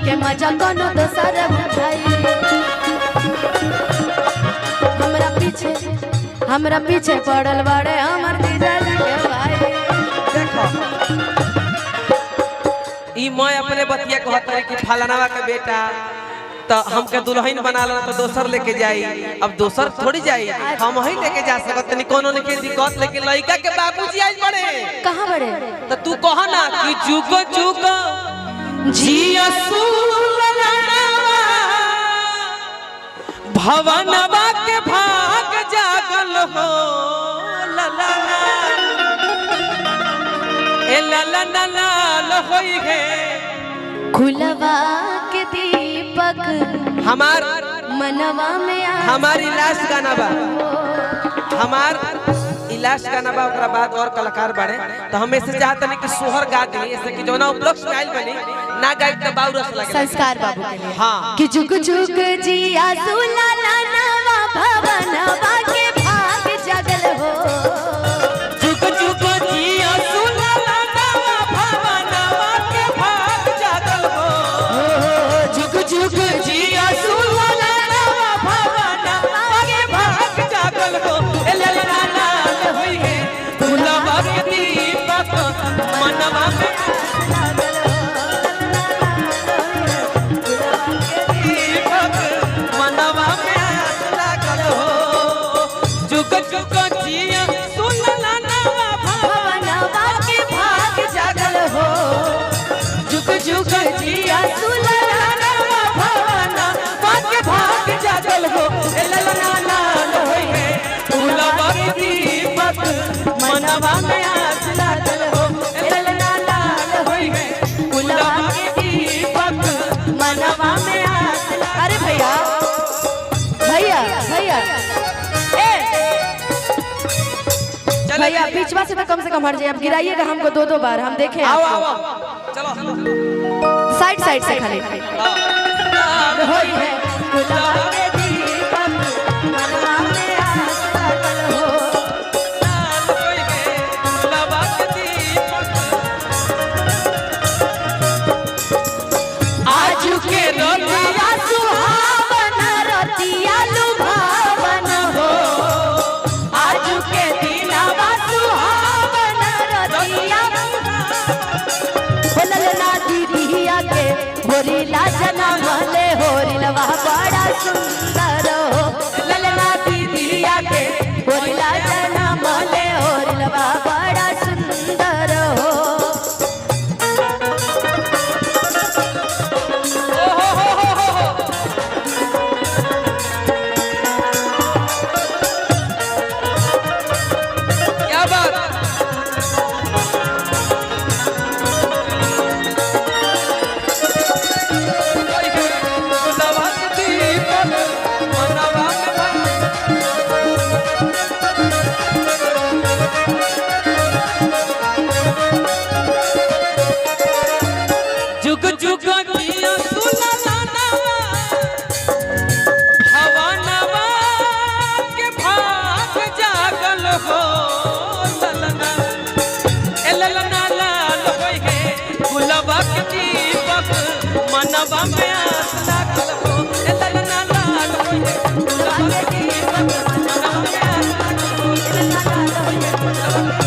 के मजा कोनो दोसर भाई। हमरा पीछे पड़ल बड़े हमर जीजाजी के भाई। देखो ई मैं अपने बतिया कहत है कि फलानावा के बेटा तो हमके दुल्हन बना लो तो दोसर लेके जाई। अब दोसर थोड़ी जाई, हम ही लेके जा सकत नहीं, कोनो ने के दिक्कत। लेकिन लड़का के बाबूजी आज बड़े कहां बड़े तो तू कह ना कि जुगो जुगो जिया सुलनावा भवनवा के भाग जागल हो ललना ए ललना लाल होई है खुलवा के दीपक हमार मनवा में हमारी लाश गाना बा, हमार इलाश गाना बा। ओकरा बाद और कलाकार बने तो हम ऐसे चाहते नहीं कि सोहर गा दी, ऐसे कि जो ना उपलक्ष्य गाइल बनी ना गाई तो बाउरस लगे संस्कार बाबू के लिए। हाँ कि जुग जुग जिया सुलाला नवा भवनवा के भाग जागल हो। जुग जुग जिया सुलाला नवा भवनवा के भाग जागल हो। जुग जुग जिया सुलाला नवा भवनवा के भाग जागल हो। ए ललना लाल होई है फुलवा के दीपक मनवा में दीपक मनवा में लागल हो। जुग जुग जिया सुलाला नवा भवनवा के भाग जागल हो। जुग जुग जिया सुलाला नवा भवनवा के भाग जागल हो। ए ललना लाल होई है फुलवा के दीपक मनवा में आस लागल हो। ए ललना लाल होई है फुलवा के दीपक मनवा में आस। अरे भैया भैया भैया भैया बीचवा से तो कम हट जाए। अब गिराइएगा हमको दो बार, हम देखें। आओ आओ चलो साइड से खाली होई है खुलवा के दीपक मनवा में आस लागल हो। लाल होई है फुलवा के दीपक आजू के रतिया सुहावन रतिया लुभावन हो। आजू के दिनवा सुहावन रतिया ललना दीदिया के होरिला जनमले होरिलवा बड़ा सुंदर हो। ललना दीदिया के होरिला जनमले होरिलवा बड़ा सुंदर हो। क्या बात फुलवा के दीपक मनवा में जुग जुग जिया सुलाला नवा भवनवा के भाग जागल हो ललना ए ललना लाल होई है फुलवा के दीपक मनवा में आस लागल हो। ए ललना लाल होई है फुलवा के दीपक मनवा में आस लागल हो। ए ललना लाल होई है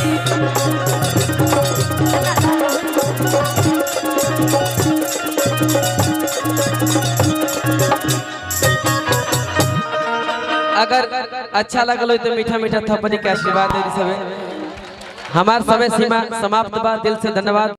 फुलवा के अगर अच्छा लगल हो तो मीठा मीठा थप्पड़ी के आशीर्वाद दे। हमार समय सीमा समाप्त बा। दिल से धन्यवाद।